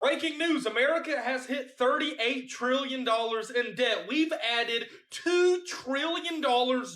Breaking news, America has hit $38 trillion in debt. We've added $2 trillion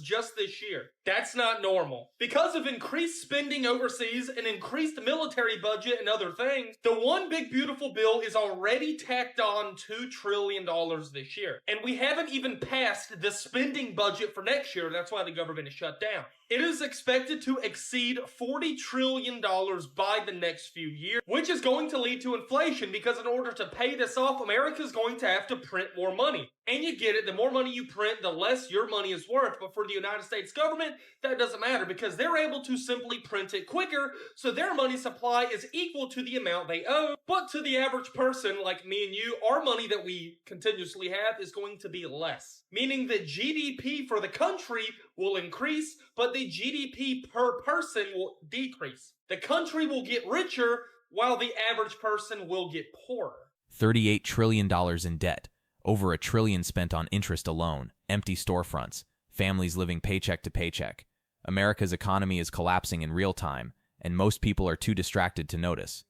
just this year. That's not normal. Because of increased spending overseas, an increased military budget, and other things, the one big beautiful bill is already tacked on $2 trillion this year. And we haven't even passed the spending budget for next year. That's why the government is shut down. It is expected to exceed $40 trillion by the next few years, which is going to lead to inflation because in order to pay this off, America is going to have to print more money. And you get it, the more money you print, the less your money is worth. But for the United States government, that doesn't matter because they're able to simply print it quicker, so their money supply is equal to the amount they owe. But to the average person like me and you, our money that we continuously have is going to be less. Meaning that GDP for the country will increase, but the GDP per person will decrease. The country will get richer, while the average person will get poorer. $38 trillion in debt. Over $1 trillion spent on interest alone, empty storefronts, families living paycheck to paycheck. America's economy is collapsing in real time, and most people are too distracted to notice.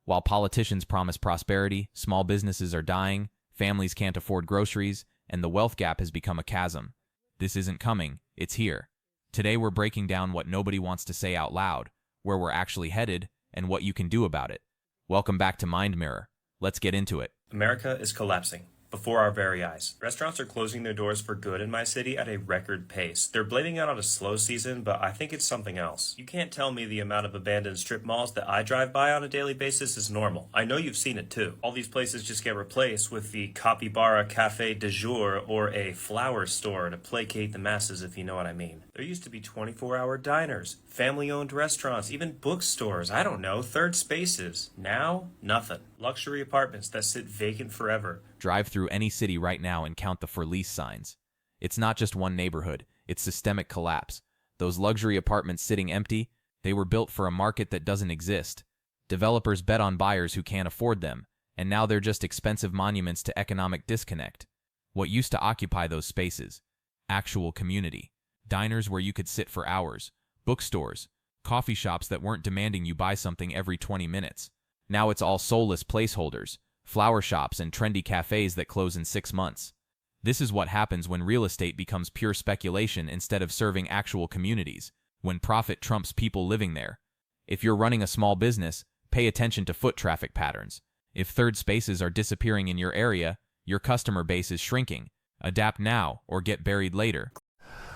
While politicians promise prosperity, small businesses are dying, families can't afford groceries, and the wealth gap has become a chasm. This isn't coming, it's here. Today we're breaking down what nobody wants to say out loud, where we're actually headed, and what you can do about it. Welcome back to Mind Mirror. Let's get into it. America is collapsing before our very eyes. Restaurants are closing their doors for good in my city at a record pace. They're blaming it on a slow season, but I think it's something else. You can't tell me the amount of abandoned strip malls that I drive by on a daily basis is normal. I know you've seen it too. All these places just get replaced with the capybara cafe de jour or a flower store to placate the masses, if you know what I mean. There used to be 24-hour diners, family-owned restaurants, even bookstores, I don't know, third spaces. Now, nothing. Luxury apartments that sit vacant forever. Drive through any city right now and count the for lease signs. It's not just one neighborhood, it's systemic collapse. Those luxury apartments sitting empty, they were built for a market that doesn't exist. Developers bet on buyers who can't afford them, and now they're just expensive monuments to economic disconnect. What used to occupy those spaces? Actual community. Diners where you could sit for hours. Bookstores. Coffee shops that weren't demanding you buy something every 20 minutes. Now it's all soulless placeholders. Flower shops and trendy cafes that close in 6 months. This is what happens when real estate becomes pure speculation instead of serving actual communities, when profit trumps people living there. If you're running a small business, pay attention to foot traffic patterns. If third spaces are disappearing in your area, your customer base is shrinking. Adapt now or get buried later.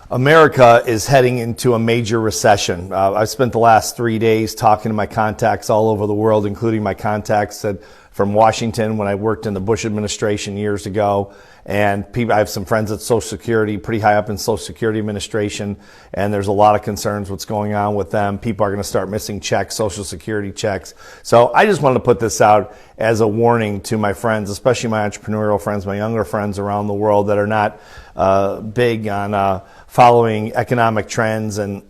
America is heading into a major recession. I've spent the last 3 days talking to my contacts all over the world, including my contacts from Washington when I worked in the Bush administration years ago. And I have some friends at Social Security, pretty high up in Social Security administration, and there's a lot of concerns what's going on with them. People are going to start missing checks, Social Security checks. So I just wanted to put this out as a warning to my friends, especially my entrepreneurial friends, my younger friends around the world that are not big on following economic trends and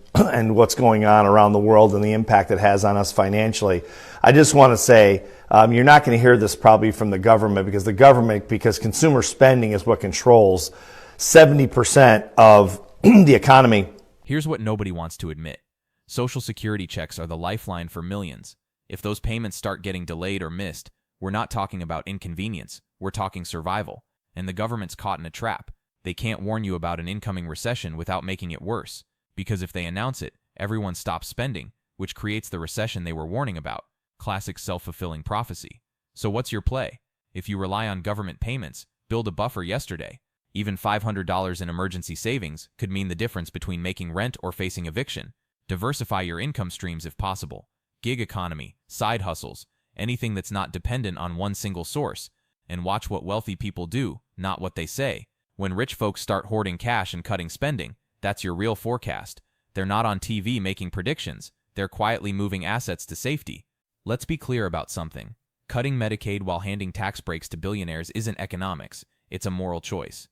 what's going on around the world and the impact it has on us financially. I just want to say you're not going to hear this probably from the government because consumer spending is what controls 70% of the economy. Here's what nobody wants to admit. Social Security checks are the lifeline for millions. If those payments start getting delayed or missed, we're not talking about inconvenience, we're talking survival. And the government's caught in a trap. They can't warn you about an incoming recession without making it worse, because if they announce it, everyone stops spending, which creates the recession they were warning about. Classic self-fulfilling prophecy. So what's your play? If you rely on government payments, build a buffer yesterday. Even $500 in emergency savings could mean the difference between making rent or facing eviction. Diversify your income streams if possible. Gig economy, side hustles, anything that's not dependent on one single source. And watch what wealthy people do, not what they say. When rich folks start hoarding cash and cutting spending, that's your real forecast. They're not on TV making predictions. They're quietly moving assets to safety. Let's be clear about something. Cutting Medicaid while handing tax breaks to billionaires isn't economics. It's a moral choice.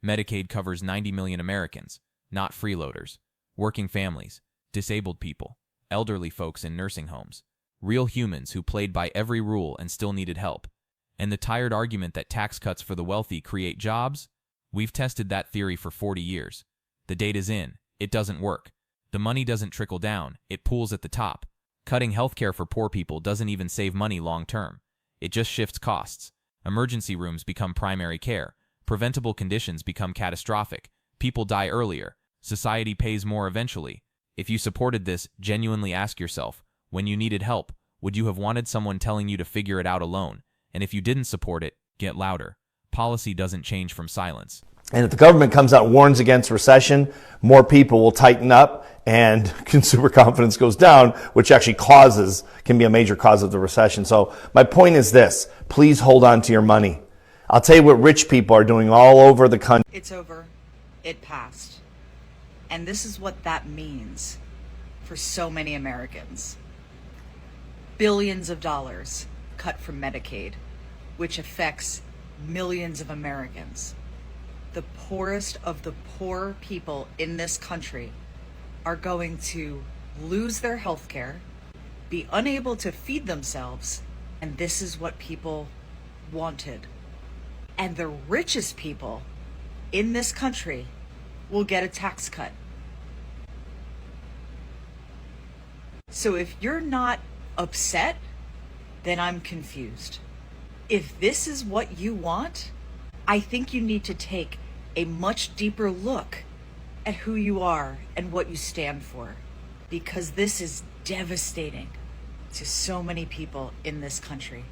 Medicaid covers 90 million Americans, not freeloaders, working families, disabled people, elderly folks in nursing homes, real humans who played by every rule and still needed help. And the tired argument that tax cuts for the wealthy create jobs? We've tested that theory for 40 years. The data's in. It doesn't work. The money doesn't trickle down. It pools at the top. Cutting healthcare for poor people doesn't even save money long term. It just shifts costs. Emergency rooms become primary care. Preventable conditions become catastrophic. People die earlier. Society pays more eventually. If you supported this, genuinely ask yourself, when you needed help, would you have wanted someone telling you to figure it out alone? And if you didn't support it, get louder. Policy doesn't change from silence. And if the government comes out and warns against recession, more people will tighten up and consumer confidence goes down, which actually can be a major cause of the recession. So my point is this, please hold on to your money. I'll tell you what rich people are doing all over the country. It's over. It passed. And this is what that means for so many Americans. Billions of dollars cut from Medicaid, which affects millions of Americans. The poorest of the poor people in this country are going to lose their health care, be unable to feed themselves, and this is what people wanted. And the richest people in this country will get a tax cut. So if you're not upset, then I'm confused. If this is what you want, I think you need to take a much deeper look at who you are and what you stand for, because this is devastating to so many people in this country.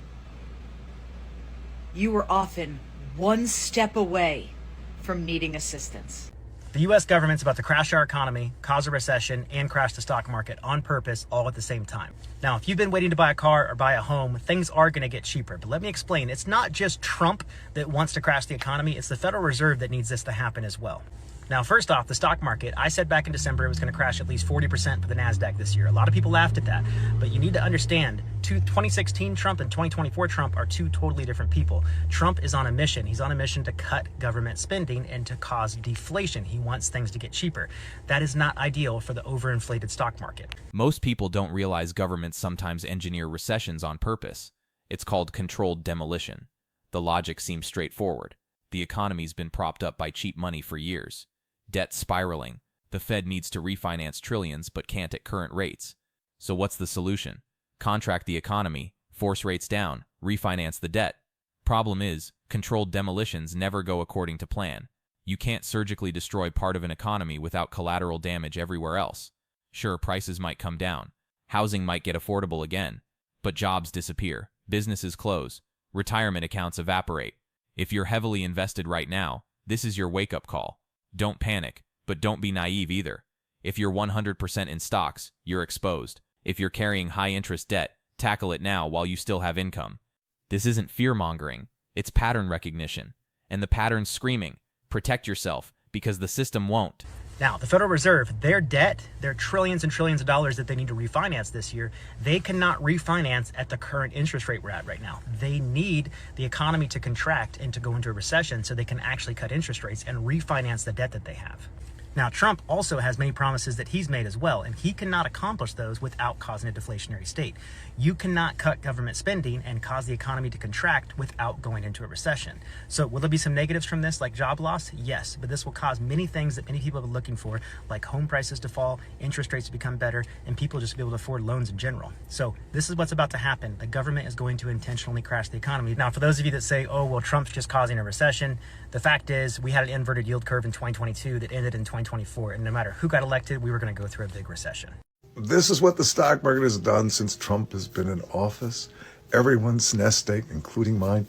You are often one step away from needing assistance. The U.S. government's about to crash our economy, cause a recession, and crash the stock market on purpose all at the same time. Now, if you've been waiting to buy a car or buy a home, things are going to get cheaper. But let me explain. It's not just Trump that wants to crash the economy. It's the Federal Reserve that needs this to happen as well. Now, first off, the stock market, I said back in December it was going to crash at least 40% for the NASDAQ this year. A lot of people laughed at that, but you need to understand 2016 Trump and 2024 Trump are two totally different people. Trump is on a mission. He's on a mission to cut government spending and to cause deflation. He wants things to get cheaper. That is not ideal for the overinflated stock market. Most people don't realize governments sometimes engineer recessions on purpose. It's called controlled demolition. The logic seems straightforward. The economy's been propped up by cheap money for years. Debt spiraling. The Fed needs to refinance trillions but can't at current rates. So what's the solution? Contract the economy, force rates down, refinance the debt. Problem is, controlled demolitions never go according to plan. You can't surgically destroy part of an economy without collateral damage everywhere else. Sure, prices might come down. Housing might get affordable again. But jobs disappear. Businesses close. Retirement accounts evaporate. If you're heavily invested right now, this is your wake-up call. Don't panic, but don't be naive either. If you're 100% in stocks, you're exposed. If you're carrying high-interest debt, tackle it now while you still have income. This isn't fear-mongering, it's pattern recognition. And the pattern's screaming, protect yourself, because the system won't. Now, the Federal Reserve, their debt, their trillions and trillions of dollars that they need to refinance this year, they cannot refinance at the current interest rate we're at right now. They need the economy to contract and to go into a recession so they can actually cut interest rates and refinance the debt that they have. Now, Trump also has many promises that he's made as well, and he cannot accomplish those without causing a deflationary state. You cannot cut government spending and cause the economy to contract without going into a recession. So will there be some negatives from this, like job loss? Yes, but this will cause many things that many people have been looking for, like home prices to fall, interest rates to become better, and people just to be able to afford loans in general. So this is what's about to happen. The government is going to intentionally crash the economy. Now, for those of you that say, oh, well, Trump's just causing a recession, the fact is we had an inverted yield curve in 2022 that ended in 2024, and no matter who got elected, we were going to go through a big recession. This is what the stock market has done since Trump has been in office. Everyone's nest egg, including mine,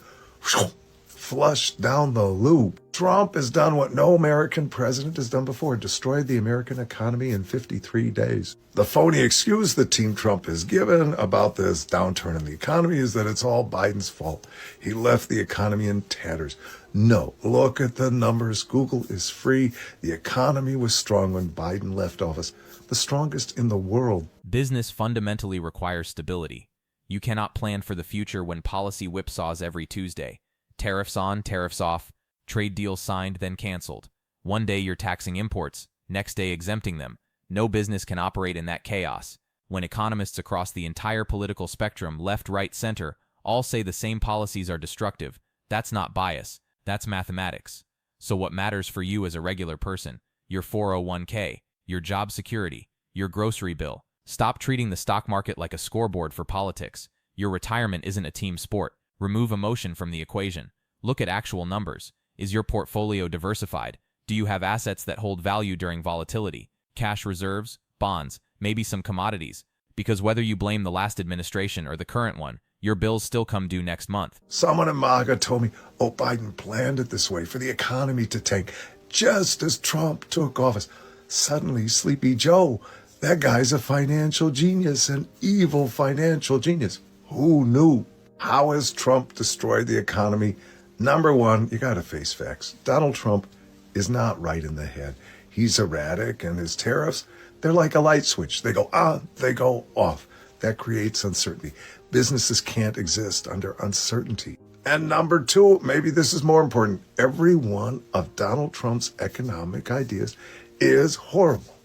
flushed down the loop. Trump has done what no American president has done before, destroyed the American economy in 53 days. The phony excuse that Team Trump has given about this downturn in the economy is that it's all Biden's fault. He left the economy in tatters. No, look at the numbers. Google is free. The economy was strong when Biden left office, the strongest in the world. Business fundamentally requires stability. You cannot plan for the future when policy whipsaws every Tuesday. Tariffs on, tariffs off, trade deals signed, then canceled. One day you're taxing imports, next day exempting them. No business can operate in that chaos. When economists across the entire political spectrum, left, right, center, all say the same policies are destructive, that's not bias, that's mathematics. So what matters for you as a regular person? Your 401k, your job security, your grocery bill. Stop treating the stock market like a scoreboard for politics. Your retirement isn't a team sport. Remove emotion from the equation. Look at actual numbers. Is your portfolio diversified? Do you have assets that hold value during volatility? Cash reserves, bonds, maybe some commodities? Because whether you blame the last administration or the current one, your bills still come due next month. Someone in MAGA told me, oh, Biden planned it this way for the economy to tank just as Trump took office. Suddenly, Sleepy Joe, that guy's a financial genius, an evil financial genius. Who knew? How has Trump destroyed the economy? Number one, you got to face facts. Donald Trump is not right in the head. He's erratic, and his tariffs, they're like a light switch. They go on, they go off. That creates uncertainty. Businesses can't exist under uncertainty. And number two, maybe this is more important, every one of Donald Trump's economic ideas is horrible.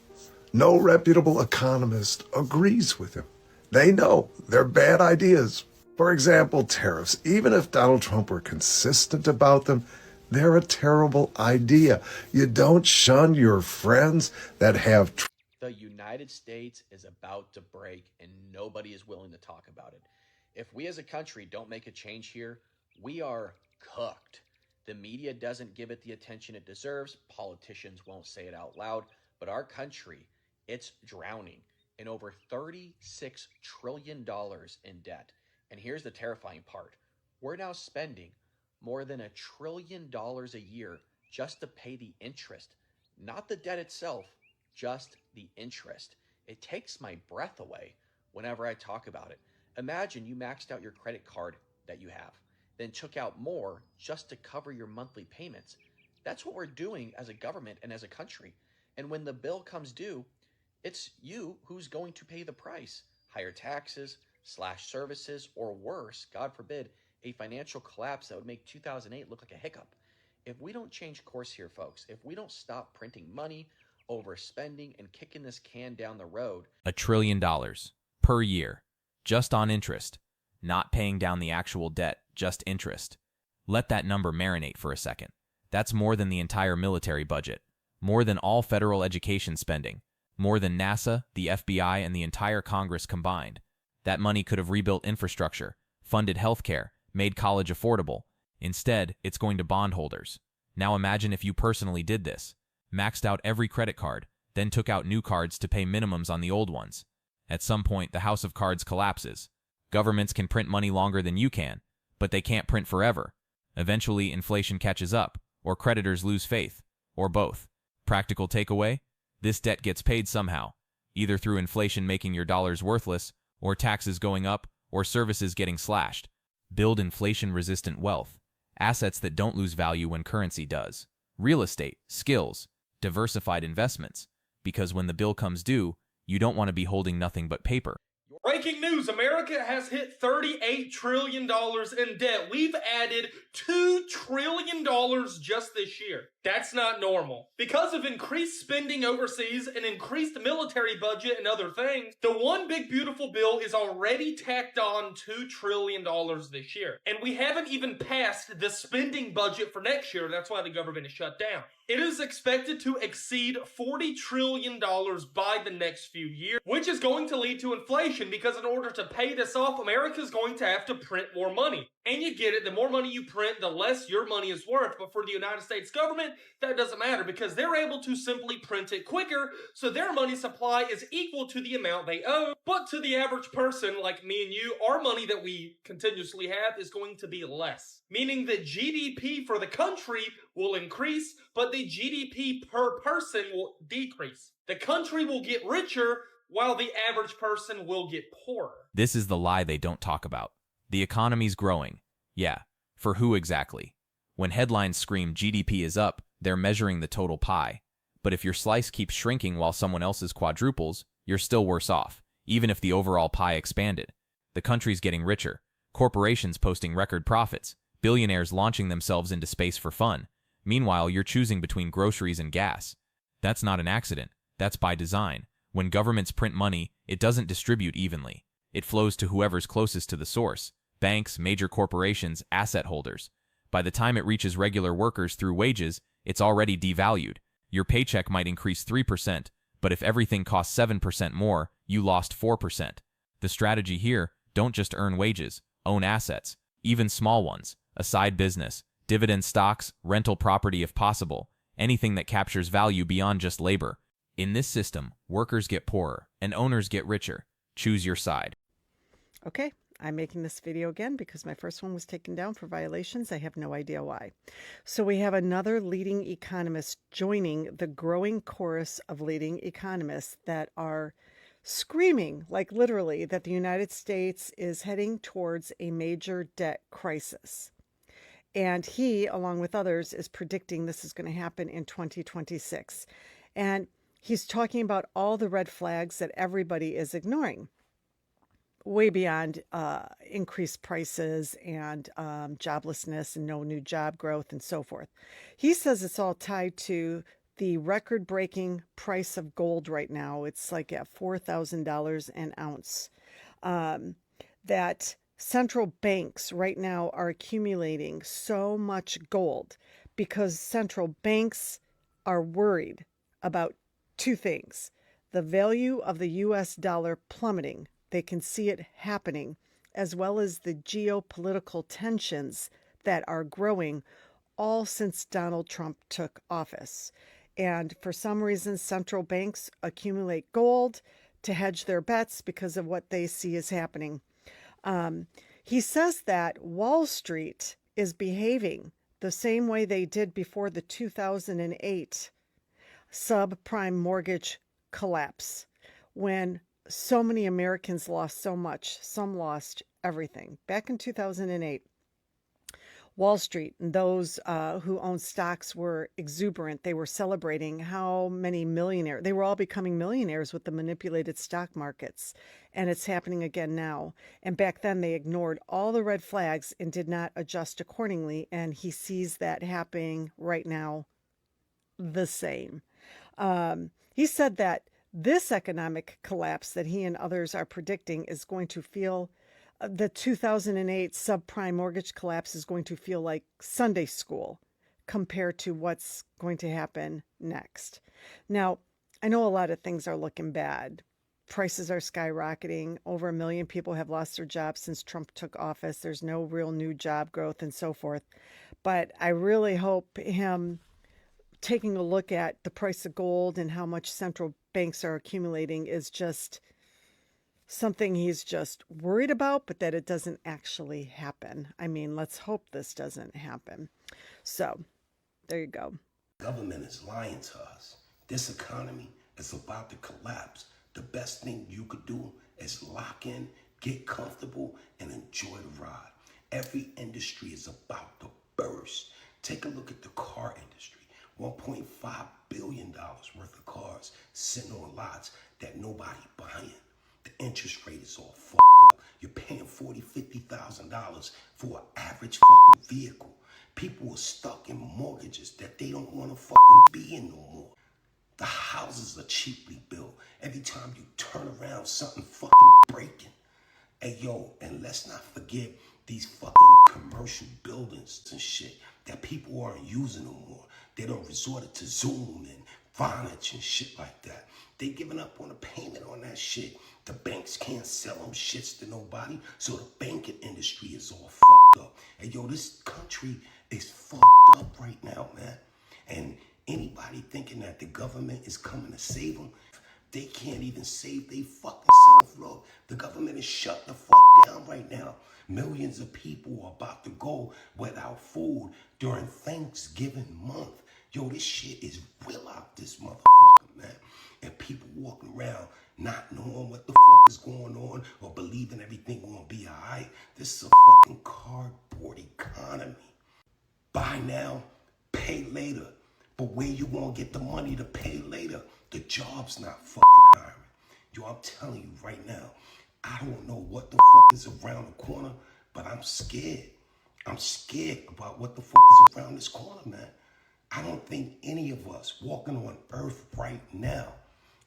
No reputable economist agrees with him. They know they're bad ideas. For example, tariffs. Even if Donald Trump were consistent about them, they're a terrible idea. You don't shun your friends that have The United States is about to break, and nobody is willing to talk about it. If we as a country don't make a change here, we are cooked. The media doesn't give it the attention it deserves. Politicians won't say it out loud, but our country, it's drowning in over $36 trillion in debt. And here's the terrifying part. We're now spending more than $1 trillion a year just to pay the interest, not the debt itself, just the interest. It takes my breath away whenever I talk about it. Imagine you maxed out your credit card that you have, then took out more just to cover your monthly payments. That's what we're doing as a government and as a country. And when the bill comes due, it's you who's going to pay the price. Higher taxes, slash services, or worse, God forbid, a financial collapse that would make 2008 look like a hiccup. If we don't change course here, folks, if we don't stop printing money, overspending, and kicking this can down the road. $1 trillion per year, just on interest, not paying down the actual debt, just interest. Let that number marinate for a second. That's more than the entire military budget, more than all federal education spending, more than NASA, the FBI, and the entire Congress combined. That money could have rebuilt infrastructure, funded healthcare, made college affordable. Instead, it's going to bondholders. Now imagine if you personally did this, maxed out every credit card, then took out new cards to pay minimums on the old ones. At some point, the house of cards collapses. Governments can print money longer than you can, but they can't print forever. Eventually, inflation catches up, or creditors lose faith, or both. Practical takeaway? This debt gets paid somehow, either through inflation making your dollars worthless, or taxes going up, or services getting slashed. Build inflation-resistant wealth, assets that don't lose value when currency does. Real estate, skills, diversified investments, because when the bill comes due, you don't want to be holding nothing but paper. Breaking news, America has hit $38 trillion in debt. We've added $2 trillion just this year. That's not normal. Because of increased spending overseas and increased military budget and other things, the one big beautiful bill is already tacked on $2 trillion this year. And we haven't even passed the spending budget for next year. That's why the government is shut down. It is expected to exceed $40 trillion by the next few years, which is going to lead to inflation because in order to pay this off, America is going to have to print more money. And you get it, the more money you print, the less your money is worth. But for the United States government, that doesn't matter because they're able to simply print it quicker, so their money supply is equal to the amount they owe. But to the average person like me and you, our money that we continuously have is going to be less. Meaning that GDP for the country will increase, but the GDP per person will decrease. The country will get richer, while the average person will get poorer. This is the lie they don't talk about. The economy's growing. Yeah, for who exactly? When headlines scream GDP is up, they're measuring the total pie. But if your slice keeps shrinking while someone else's quadruples, you're still worse off, even if the overall pie expanded. The country's getting richer, corporations posting record profits, billionaires launching themselves into space for fun. Meanwhile, you're choosing between groceries and gas. That's not an accident. That's by design. When governments print money, it doesn't distribute evenly. It flows to whoever's closest to the source. Banks, major corporations, asset holders. By the time it reaches regular workers through wages, it's already devalued. Your paycheck might increase 3%, but if everything costs 7% more, you lost 4%. The strategy here, don't just earn wages, own assets. even small ones, a side business, dividend stocks, rental property if possible, anything that captures value beyond just labor. In this system, workers get poorer and owners get richer. Choose your side. Okay, I'm making this video again because my first one was taken down for violations. I have no idea why. So we have another leading economist joining the growing chorus of leading economists that are screaming, like literally, that the United States is heading towards a major debt crisis. And he, along with others, is predicting this is going to happen in 2026. And he's talking about all the red flags that everybody is ignoring, way beyond increased prices and joblessness and no new job growth and so forth. He says it's all tied to the record-breaking price of gold right now. It's like at $4,000 an ounce. That central banks right now are accumulating so much gold because central banks are worried about two things: the value of the US dollar plummeting. They can see it happening, as well as the geopolitical tensions that are growing all since Donald Trump took office. And for some reason, central banks accumulate gold to hedge their bets because of what they see is happening. He says that Wall Street is behaving the same way they did before the 2008 subprime mortgage collapse, when so many Americans lost so much. Some lost everything. Back in 2008, Wall Street and those who owned stocks were exuberant. They were celebrating how many millionaires. They were all becoming millionaires with the manipulated stock markets. And it's happening again now. And back then they ignored all the red flags and did not adjust accordingly. And he sees that happening right now the same. He said that this economic collapse that he and others are predicting is going to feel, the 2008 subprime mortgage collapse is going to feel like Sunday school compared to what's going to happen next. Now, I know a lot of things are looking bad. Prices are skyrocketing. Over 1 million people have lost their jobs since Trump took office. There's no real new job growth and so forth. But I really hope him taking a look at the price of gold and how much central banks are accumulating is just something he's just worried about, but that it doesn't actually happen. I mean, let's hope this doesn't happen. So there you go. Government is lying to us. This economy is about to collapse. The best thing you could do is lock in, get comfortable, and enjoy the ride. Every industry is about to burst. Take a look at the car industry. $1.5 billion worth of cars sitting on lots that nobody buying. The interest rate is all fucked up. You're paying $40,000, $50,000 for an average fucking vehicle. People are stuck in mortgages that they don't want to fucking be in no more. The houses are cheaply built. Every time you turn around, something fucking breaking. Hey, yo, and let's not forget these fucking commercial buildings and shit that people aren't using no more. They don't resort to Zoom and Vonage and shit like that. They giving up on a payment on that shit. The banks can't sell them shits to nobody, so the banking industry is all fucked up. And yo, this country is fucked up right now, man. And anybody thinking that the government is coming to save them, they can't even save they fucking self. Look, the government is shut the fuck down right now. Millions of people are about to go without food during Thanksgiving month. Yo, this shit is real out this motherfucker, man. And people walking around not knowing what the fuck is going on or believing everything gonna be alright. This is a fucking cardboard economy. Buy now, pay later. But where you gonna get the money to pay later? The job's not fucking hiring. Yo, I'm telling you right now, I don't know what the fuck is around the corner, but I'm scared. I'm scared about what the fuck is around this corner, man. I don't think any of us walking on earth right now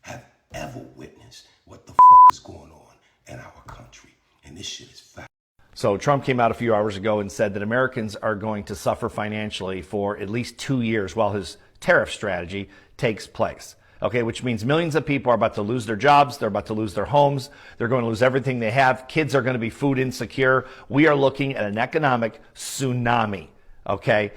have ever witnessed what the fuck is going on in our country. And this shit is fact. So Trump came out a few hours ago and said that Americans are going to suffer financially for at least 2 years while his tariff strategy takes place. Okay, which means millions of people are about to lose their jobs. They're about to lose their homes. They're going to lose everything they have. Kids are going to be food insecure. We are looking at an economic tsunami. Okay.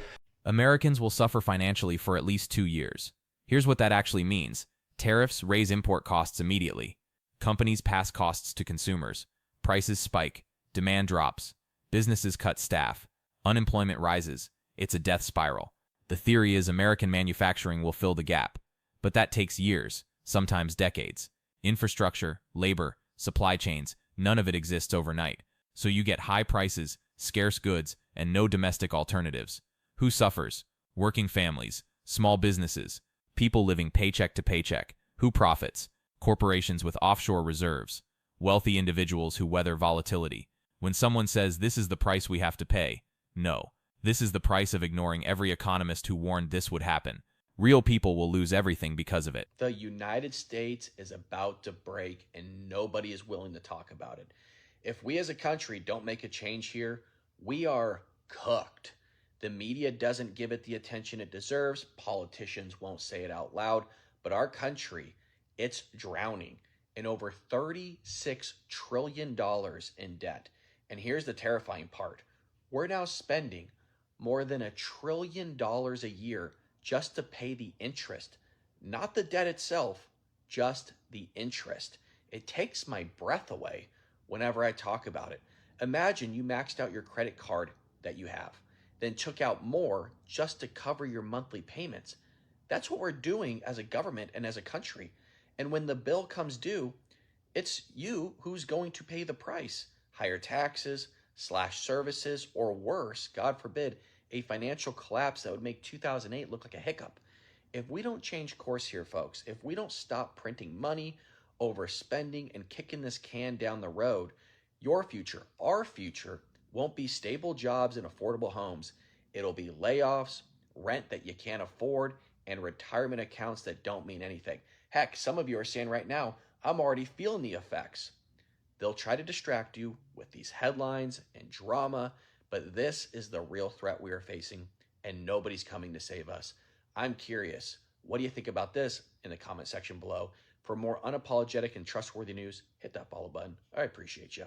Americans will suffer financially for at least 2 years. Here's what that actually means. Tariffs raise import costs immediately. Companies pass costs to consumers. Prices spike. Demand drops. Businesses cut staff. Unemployment rises. It's a death spiral. The theory is American manufacturing will fill the gap. But that takes years, sometimes decades. Infrastructure, labor, supply chains, none of it exists overnight. So you get high prices, scarce goods, and no domestic alternatives. Who suffers? Working families, small businesses, people living paycheck to paycheck. Who profits? Corporations with offshore reserves, wealthy individuals who weather volatility. When someone says this is the price we have to pay, no, this is the price of ignoring every economist who warned this would happen. Real people will lose everything because of it. The United States is about to break and nobody is willing to talk about it. If we as a country don't make a change here, we are cooked. The media doesn't give it the attention it deserves. Politicians won't say it out loud, but our country, it's drowning in over $36 trillion in debt. And here's the terrifying part. We're now spending more than $1 trillion a year just to pay the interest, not the debt itself, just the interest. It takes my breath away whenever I talk about it. Imagine you maxed out your credit card that you have, then took out more just to cover your monthly payments. That's what we're doing as a government and as a country. And when the bill comes due, it's you who's going to pay the price. Higher taxes, slash services, or worse, God forbid, a financial collapse that would make 2008 look like a hiccup. If we don't change course here, folks, if we don't stop printing money, overspending, and kicking this can down the road, your future, our future, won't be stable jobs and affordable homes. It'll be layoffs, rent that you can't afford, and retirement accounts that don't mean anything. Heck, some of you are saying right now, I'm already feeling the effects. They'll try to distract you with these headlines and drama, but this is the real threat we are facing, and nobody's coming to save us. I'm curious, what do you think about this in the comment section below? For more unapologetic and trustworthy news, hit that follow button. I appreciate you.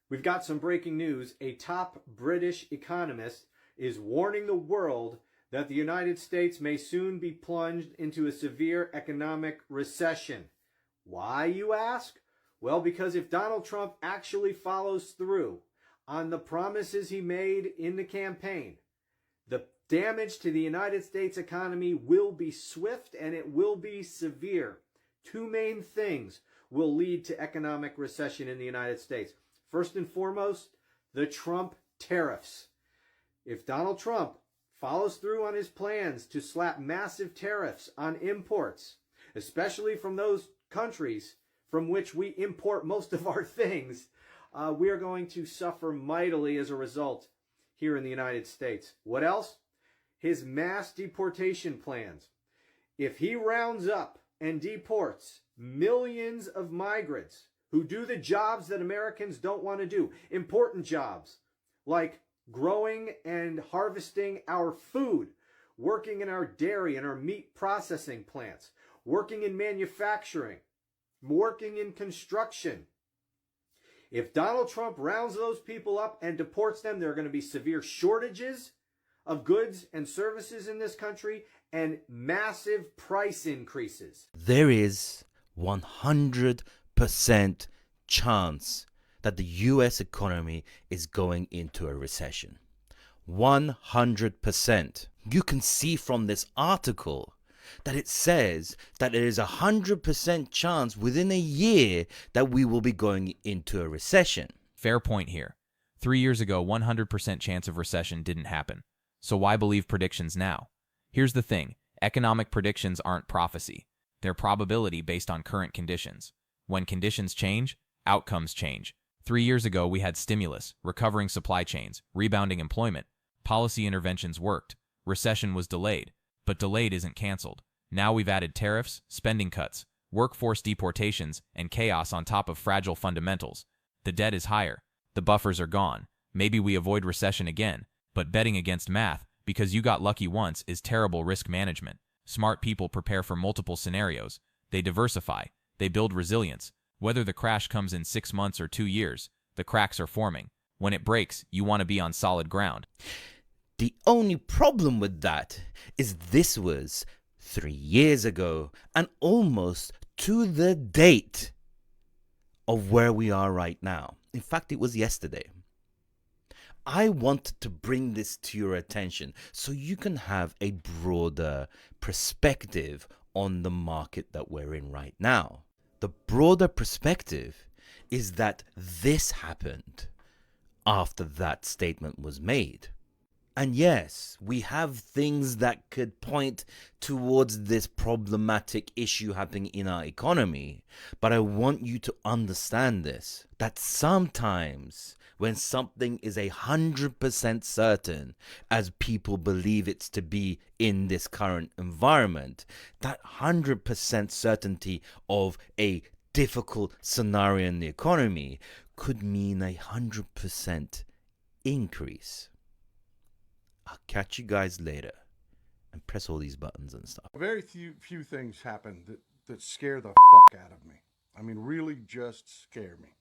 We've got some breaking news. A top British economist is warning the world that the United States may soon be plunged into a severe economic recession. Why, you ask? Well, because if Donald Trump actually follows through on the promises he made in the campaign, the damage to the United States economy will be swift and it will be severe. Two main things will lead to economic recession in the United States. First and foremost, the Trump tariffs. If Donald Trump follows through on his plans to slap massive tariffs on imports, especially from those countries from which we import most of our things, we are going to suffer mightily as a result here in the United States. What else? His mass deportation plans. If he rounds up and deports millions of migrants who do the jobs that Americans don't want to do, important jobs like growing and harvesting our food, working in our dairy and our meat processing plants, working in manufacturing, working in construction. If Donald Trump rounds those people up and deports them, there are going to be severe shortages of goods and services in this country and massive price increases. There is 100% chance that the US economy is going into a recession. 100%. You can see from this article that it says that there is 100% chance within a year that we will be going into a recession. Fair point here. 3 years ago, 100% chance of recession didn't happen. So why believe predictions now? Here's the thing. Economic predictions aren't prophecy. They're probability based on current conditions. When conditions change, outcomes change. 3 years ago, we had stimulus, recovering supply chains, rebounding employment. Policy interventions worked. Recession was delayed. But delayed isn't canceled. Now we've added tariffs, spending cuts, workforce deportations, and chaos on top of fragile fundamentals. The debt is higher. The buffers are gone. Maybe we avoid recession again. But betting against math, because you got lucky once, is terrible risk management. Smart people prepare for multiple scenarios. They diversify. They build resilience. Whether the crash comes in 6 months or 2 years, the cracks are forming. When it breaks, you want to be on solid ground. The only problem with that is this was 3 years ago and almost to the date of where we are right now. In fact, it was yesterday. I wanted to bring this to your attention so you can have a broader perspective on the market that we're in right now. The broader perspective is that this happened after that statement was made. And yes, we have things that could point towards this problematic issue happening in our economy. But I want you to understand this, that sometimes when something is 100% certain, as people believe it's to be in this current environment, that 100% certainty of a difficult scenario in the economy could mean 100% increase. I'll catch you guys later and press all these buttons and stuff. Very few things happen that scare the fuck out of me. I mean, really just scare me.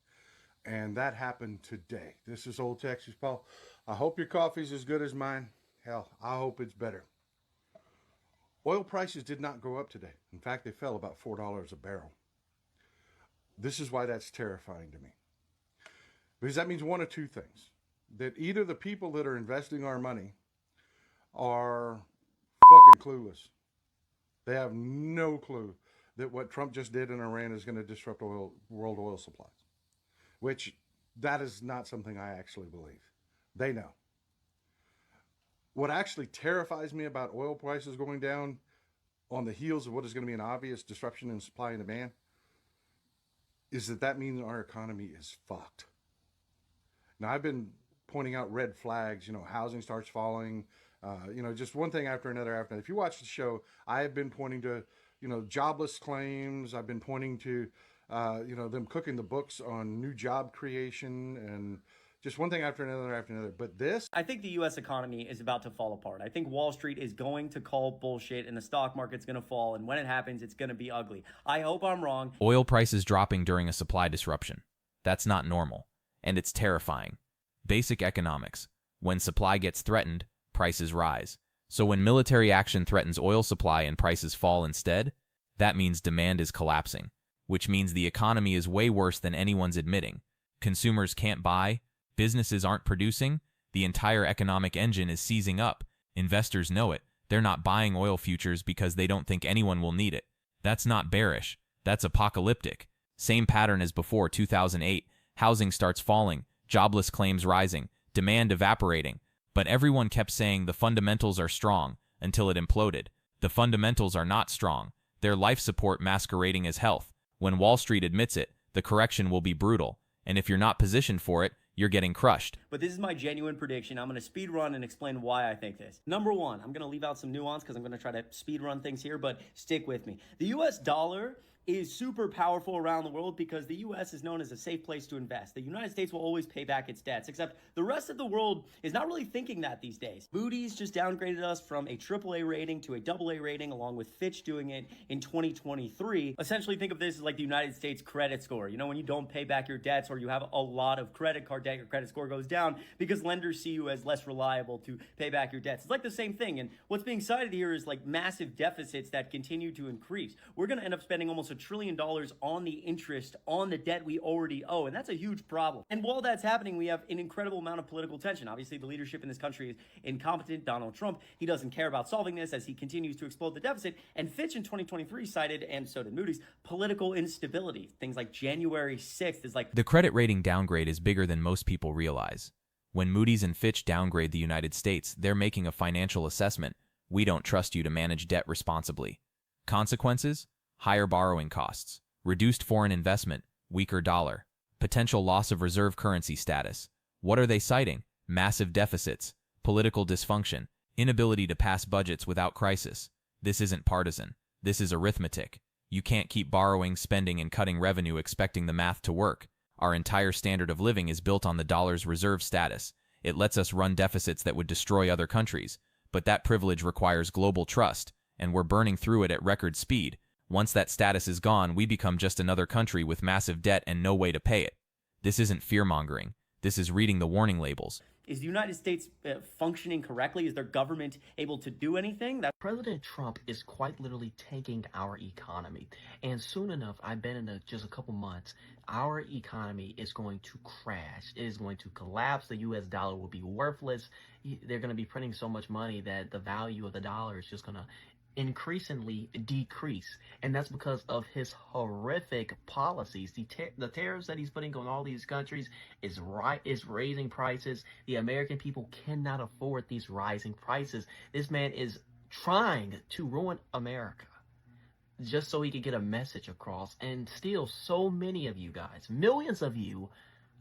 And that happened today. This is Old Texas Paul. I hope your coffee's as good as mine. Hell, I hope it's better. Oil prices did not go up today. In fact, they fell about $4 a barrel. This is why that's terrifying to me. Because that means one of two things. That either the people that are investing our money are fucking clueless. They have no clue that what Trump just did in Iran is going to disrupt world oil supplies. Which, that is not something I actually believe. They know. What actually terrifies me about oil prices going down on the heels of what is going to be an obvious disruption in supply and demand is that means our economy is fucked. Now, I've been pointing out red flags, housing starts falling, just one thing after another. If you watch the show, I have been pointing to, jobless claims. I've been pointing to, them cooking the books on new job creation and just one thing after another. But this, I think the U.S. economy is about to fall apart. I think Wall Street is going to call bullshit and the stock market's going to fall. And when it happens, it's going to be ugly. I hope I'm wrong. Oil prices dropping during a supply disruption. That's not normal. And it's terrifying. Basic economics. When supply gets threatened, prices rise. So when military action threatens oil supply and prices fall instead, that means demand is collapsing, which means the economy is way worse than anyone's admitting. Consumers can't buy, businesses aren't producing, the entire economic engine is seizing up. Investors know it. They're not buying oil futures because they don't think anyone will need it. That's not bearish. That's apocalyptic. Same pattern as before 2008. Housing starts falling, jobless claims rising, demand evaporating. But everyone kept saying the fundamentals are strong until it imploded. The fundamentals are not strong. They're life support masquerading as health. When Wall Street admits it, the correction will be brutal. And if you're not positioned for it, you're getting crushed. But this is my genuine prediction. I'm going to speed run and explain why I think this. Number one, I'm going to leave out some nuance because I'm going to try to speed run things here, but stick with me. The US dollar is super powerful around the world because the U.S. is known as a safe place to invest. The United States will always pay back its debts, except the rest of the world is not really thinking that these days. Moody's just downgraded us from a AAA rating to a AA rating, along with Fitch doing it in 2023. Essentially, think of this as like the United States credit score. When you don't pay back your debts or you have a lot of credit card debt, your credit score goes down because lenders see you as less reliable to pay back your debts. It's like the same thing, and what's being cited here is like massive deficits that continue to increase. We're going to end up spending almost $1 trillion on the interest on the debt we already owe, and that's a huge problem. And while that's happening, we have an incredible amount of political tension. Obviously, the leadership in this country is incompetent. Donald Trump, he doesn't care about solving this as he continues to explode the deficit. And Fitch in 2023 cited, and so did Moody's, political instability. Things like January 6th is like... The credit rating downgrade is bigger than most people realize. When Moody's and Fitch downgrade the United States, they're making a financial assessment. We don't trust you to manage debt responsibly. Consequences? Higher borrowing costs, reduced foreign investment, weaker dollar, potential loss of reserve currency status. What are they citing? Massive deficits, political dysfunction, inability to pass budgets without crisis. This isn't partisan. This is arithmetic. You can't keep borrowing, spending, and cutting revenue expecting the math to work. Our entire standard of living is built on the dollar's reserve status. It lets us run deficits that would destroy other countries, but that privilege requires global trust, and we're burning through it at record speed. Once that status is gone, we become just another country with massive debt and no way to pay it. This isn't fear-mongering. This is reading the warning labels. Is the United States functioning correctly? Is their government able to do anything? President Trump is quite literally tanking our economy. And soon enough, I bet in just a couple months, our economy is going to crash. It is going to collapse. The US dollar will be worthless. They're going to be printing so much money that the value of the dollar is just going to increasingly decrease, and that's because of his horrific policies. The tariffs that he's putting on all these countries is raising prices. The American people cannot afford these rising prices. This man is trying to ruin America just so he could get a message across, and still so many of you guys, millions of you,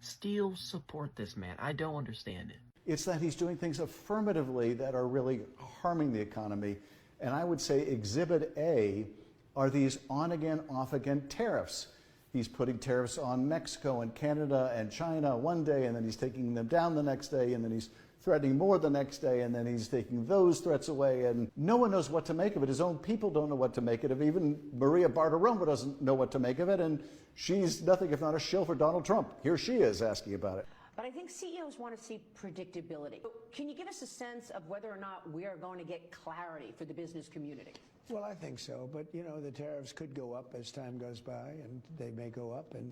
still support this man. I don't understand it. It's that he's doing things affirmatively that are really harming the economy. And I would say Exhibit A are these on-again, off-again tariffs. He's putting tariffs on Mexico and Canada and China one day, and then he's taking them down the next day, and then he's threatening more the next day, and then he's taking those threats away, and no one knows what to make of it. His own people don't know what to make of it. Even Maria Bartiromo doesn't know what to make of it, and she's nothing if not a shill for Donald Trump. Here she is asking about it. But I think CEOs want to see predictability. Can you give us a sense of whether or not we are going to get clarity for the business community? Well, I think so, but the tariffs could go up as time goes by, and they may go up, and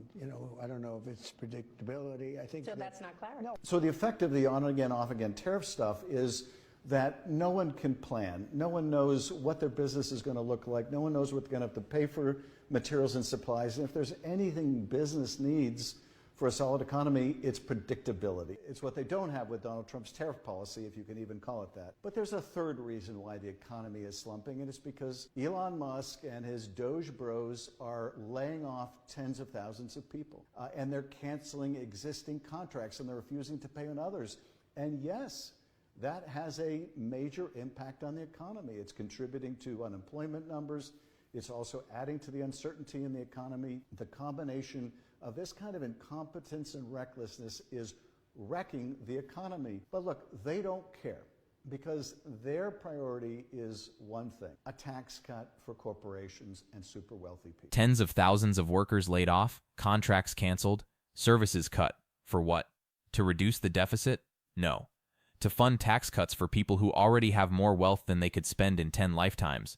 I don't know if it's predictability. I think so. That's not clarity. No. So the effect of the on-again, off-again tariff stuff is that no one can plan. No one knows what their business is going to look like. No one knows what they're going to have to pay for materials and supplies. And if there's anything business needs for a solid economy, it's predictability. It's what they don't have with Donald Trump's tariff policy, if you can even call it that. But there's a third reason why the economy is slumping, and it's because Elon Musk and his Doge bros are laying off tens of thousands of people. And they're canceling existing contracts, and they're refusing to pay on others. And yes, that has a major impact on the economy. It's contributing to unemployment numbers. It's also adding to the uncertainty in the economy. The combination of this kind of incompetence and recklessness is wrecking the economy. But look, they don't care because their priority is one thing: a tax cut for corporations and super wealthy people. Tens of thousands of workers laid off, contracts canceled, services cut. For what? To reduce the deficit? No. To fund tax cuts for people who already have more wealth than they could spend in 10 lifetimes.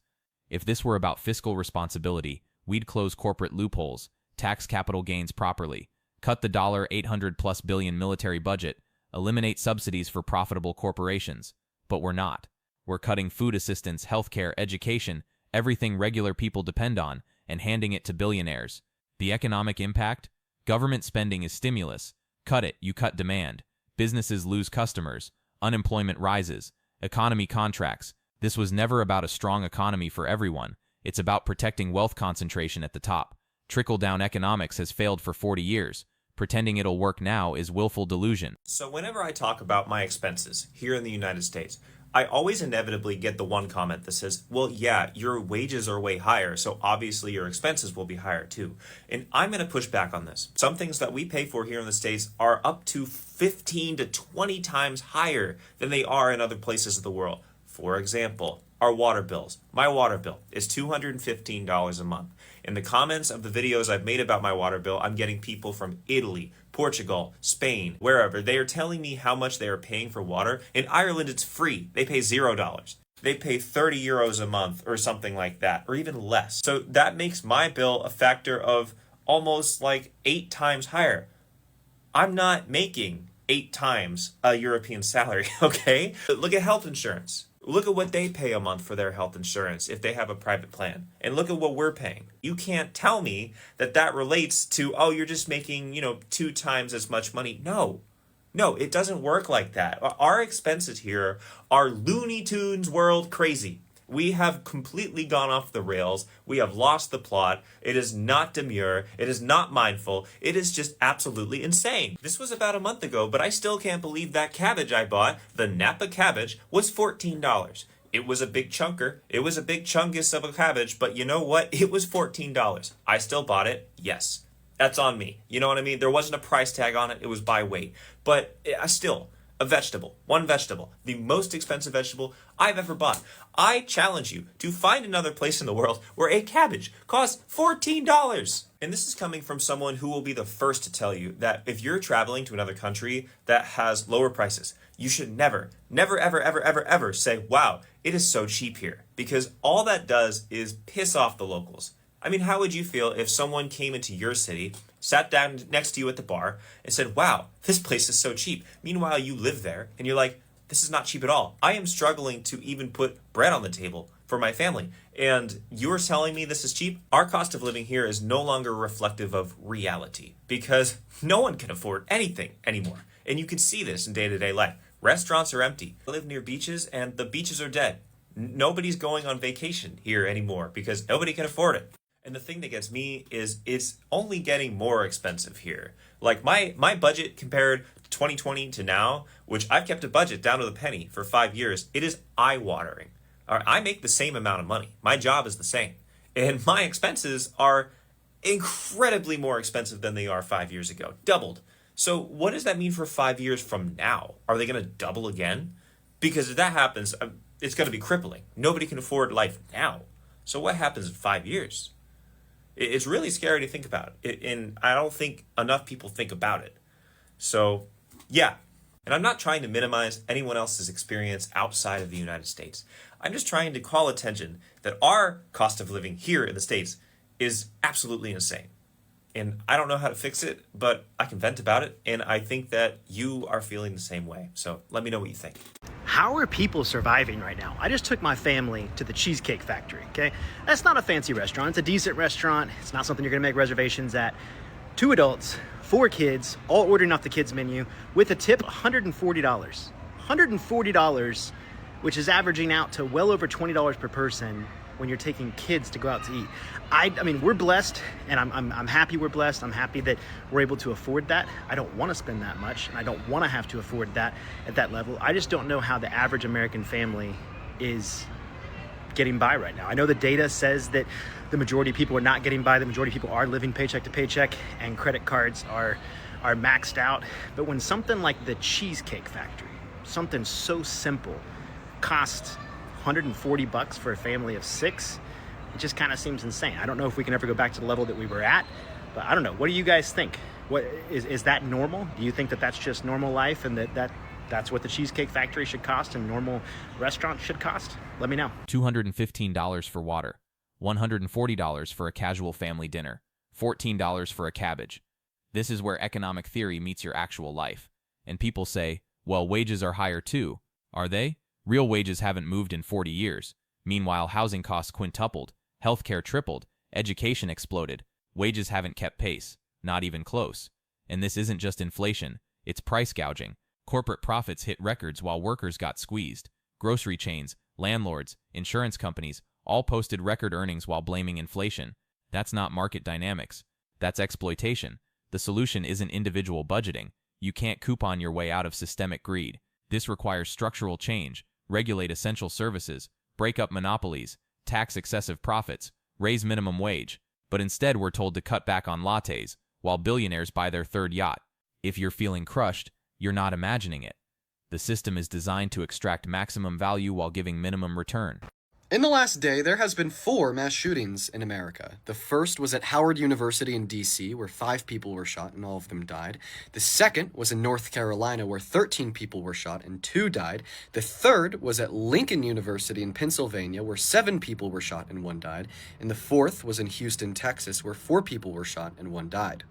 If this were about fiscal responsibility, we'd close corporate loopholes, tax capital gains properly, cut the $800+ billion military budget, eliminate subsidies for profitable corporations. But we're not. We're cutting food assistance, healthcare, education, everything regular people depend on, and handing it to billionaires. The economic impact? Government spending is stimulus. Cut it, you cut demand. Businesses lose customers. Unemployment rises. Economy contracts. This was never about a strong economy for everyone. It's about protecting wealth concentration at the top. Trickle-down economics has failed for 40 years. Pretending it'll work now is willful delusion. So whenever I talk about my expenses here in the United States, I always inevitably get the one comment that says, well, yeah, your wages are way higher, so obviously your expenses will be higher too. And I'm going to push back on this. Some things that we pay for here in the States are up to 15 to 20 times higher than they are in other places of the world. For example, our water bills. My water bill is $215 a month. In the comments of the videos I've made about my water bill, I'm getting people from Italy, Portugal, Spain, wherever. They are telling me how much they are paying for water. In Ireland, it's free. They pay $0. They pay 30 euros a month or something like that, or even less. So that makes my bill a factor of almost like 8 times higher. I'm not making 8 times a European salary, okay? But look at health insurance. Look at what they pay a month for their health insurance if they have a private plan. And look at what we're paying. You can't tell me that that relates to, oh, you're just making, 2 times as much money. No, it doesn't work like that. Our expenses here are Looney Tunes world crazy. We have completely gone off the rails. We have lost the plot. It is not demure. It is not mindful. It is just absolutely insane. This was about a month ago, but I still can't believe that cabbage I bought, the Napa cabbage, was $14. It was a big chunker. It was a big chungus of a cabbage, but you know what? It was $14. I still bought it. Yes. That's on me. You know what I mean? There wasn't a price tag on it. It was by weight. But still, a vegetable, one vegetable, the most expensive vegetable I've ever bought. I challenge you to find another place in the world where a cabbage costs $14. And this is coming from someone who will be the first to tell you that if you're traveling to another country that has lower prices, you should never, ever say, wow, it is so cheap here. Because all that does is piss off the locals. I mean, how would you feel if someone came into your city, sat down next to you at the bar, and said, wow, this place is so cheap. Meanwhile, you live there, and you're like, this is not cheap at all. I am struggling to even put bread on the table for my family. And you're telling me this is cheap? Our cost of living here is no longer reflective of reality because no one can afford anything anymore. And you can see this in day-to-day life. Restaurants are empty. I live near beaches, and the beaches are dead. Nobody's going on vacation here anymore because nobody can afford it. And the thing that gets me is it's only getting more expensive here. Like my budget compared to 2020 to now, which I've kept a budget down to the penny for 5 years, it is eye-watering. I make the same amount of money. My job is the same. And my expenses are incredibly more expensive than they are 5 years ago. Doubled. So what does that mean for 5 years from now? Are they going to double again? Because if that happens, it's going to be crippling. Nobody can afford life now. So what happens in 5 years? It's really scary to think about it, and I don't think enough people think about it. So, yeah. And I'm not trying to minimize anyone else's experience outside of the United States. I'm just trying to call attention that our cost of living here in the States is absolutely insane. And I don't know how to fix it, but I can vent about it, and I think that you are feeling the same way. So let me know what you think. How are people surviving right now? I just took my family to the Cheesecake Factory, okay? That's not a fancy restaurant. It's a decent restaurant. It's not something you're gonna make reservations at. 2 adults, 4 kids, all ordering off the kids menu with a tip $140. $140, which is averaging out to well over $20 per person when you're taking kids to go out to eat. I mean, we're blessed, and I'm happy we're blessed. I'm happy that we're able to afford that. I don't want to spend that much, and I don't want to have to afford that at that level. I just don't know how the average American family is getting by right now. I know the data says that the majority of people are not getting by. The majority of people are living paycheck to paycheck, and credit cards are maxed out. But when something like the Cheesecake Factory, something so simple, costs $140 for a family of 6, it just kind of seems insane. I don't know if we can ever go back to the level that we were at, but I don't know. What do you guys think? What is that normal? Do you think that that's just normal life and that's what the Cheesecake Factory should cost and normal restaurants should cost? Let me know. $215 for water, $140 for a casual family dinner, $14 for a cabbage. This is where economic theory meets your actual life. And people say, well, wages are higher too. Are they? Real wages haven't moved in 40 years. Meanwhile, housing costs quintupled, healthcare tripled, education exploded. Wages haven't kept pace, not even close. And this isn't just inflation, it's price gouging. Corporate profits hit records while workers got squeezed. Grocery chains, landlords, insurance companies all posted record earnings while blaming inflation. That's not market dynamics. That's exploitation. The solution isn't individual budgeting. You can't coupon your way out of systemic greed. This requires structural change. Regulate essential services, break up monopolies, tax excessive profits, raise minimum wage. But instead we're told to cut back on lattes, while billionaires buy their 3rd yacht. If you're feeling crushed, you're not imagining it. The system is designed to extract maximum value while giving minimum return. In the last day, there has been 4 mass shootings in America. The first was at Howard University in D.C., where 5 people were shot and all of them died. The second was in North Carolina, where 13 people were shot and 2 died. The third was at Lincoln University in Pennsylvania, where 7 people were shot and 1 died. And the fourth was in Houston, Texas, where 4 people were shot and 1 died.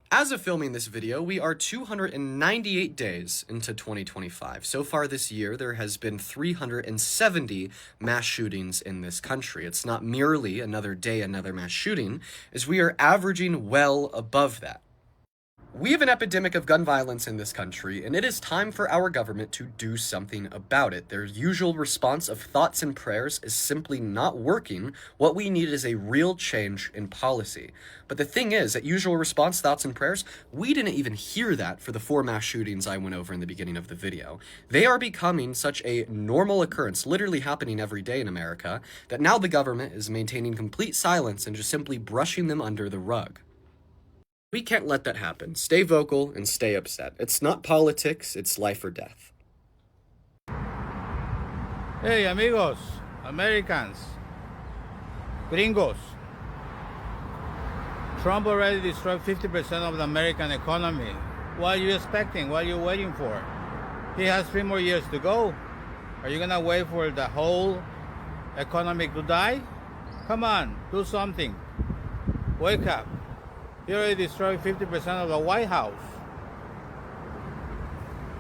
As of filming this video, we are 298 days into 2025. So far this year, there has been 370 mass shootings in this country. It's not merely another day, another mass shooting, as we are averaging well above that. We have an epidemic of gun violence in this country, and it is time for our government to do something about it. Their usual response of thoughts and prayers is simply not working. What we need is a real change in policy. But the thing is, that usual response, thoughts and prayers, we didn't even hear that for the 4 mass shootings I went over in the beginning of the video. They are becoming such a normal occurrence, literally happening every day in America, that now the government is maintaining complete silence and just simply brushing them under the rug. We can't let that happen. Stay vocal and stay upset. It's not politics, it's life or death. Hey, amigos, Americans, gringos. Trump already destroyed 50% of the American economy. What are you expecting? What are you waiting for? He has 3 more years to go. Are you gonna wait for the whole economy to die? Come on, do something. Wake up. He already destroyed 50% of the White House.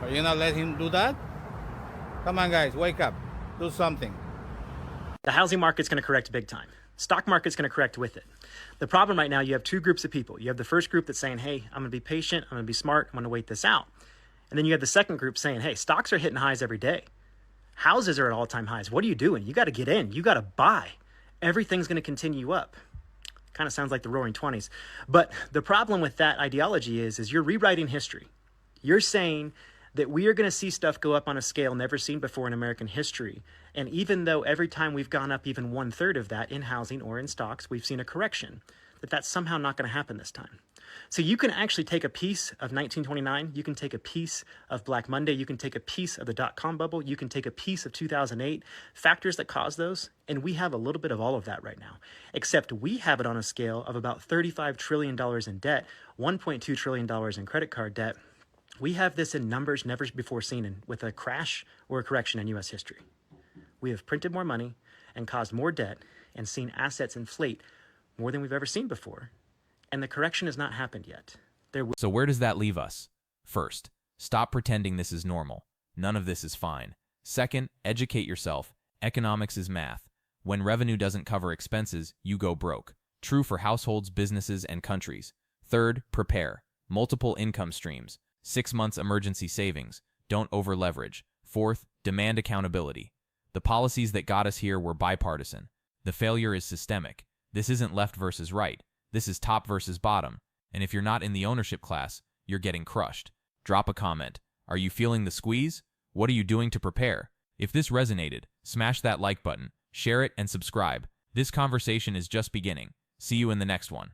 Are you gonna let him do that? Come on, guys, wake up. Do something. The housing market's going to correct big time. Stock market's going to correct with it. The problem right now, you have 2 groups of people. You have the first group that's saying, hey, I'm going to be patient, I'm going to be smart, I'm going to wait this out. And then you have the second group saying, hey, stocks are hitting highs every day. Houses are at all-time highs. What are you doing? You got to get in. You got to buy. Everything's going to continue up. Kind of sounds like the Roaring 20s. But the problem with that ideology is you're rewriting history. You're saying that we are going to see stuff go up on a scale never seen before in American history. And even though every time we've gone up even 1/3 of that in housing or in stocks, we've seen a correction, that's somehow not going to happen this time. So you can actually take a piece of 1929, you can take a piece of Black Monday, you can take a piece of the dot-com bubble, you can take a piece of 2008, factors that cause those, and we have a little bit of all of that right now. Except we have it on a scale of about $35 trillion in debt, $1.2 trillion in credit card debt. We have this in numbers never before seen with a crash or a correction in U.S. history. We have printed more money and caused more debt and seen assets inflate more than we've ever seen before. And the correction has not happened yet. So where does that leave us? First, stop pretending this is normal. None of this is fine. Second, educate yourself. Economics is math. When revenue doesn't cover expenses, you go broke. True for households, businesses, and countries. Third, prepare. Multiple income streams. 6 months emergency savings. Don't over-leverage. Fourth, demand accountability. The policies that got us here were bipartisan. The failure is systemic. This isn't left versus right. This is top versus bottom. And if you're not in the ownership class, you're getting crushed. Drop a comment. Are you feeling the squeeze? What are you doing to prepare? If this resonated, smash that like button, share it, and subscribe. This conversation is just beginning. See you in the next one.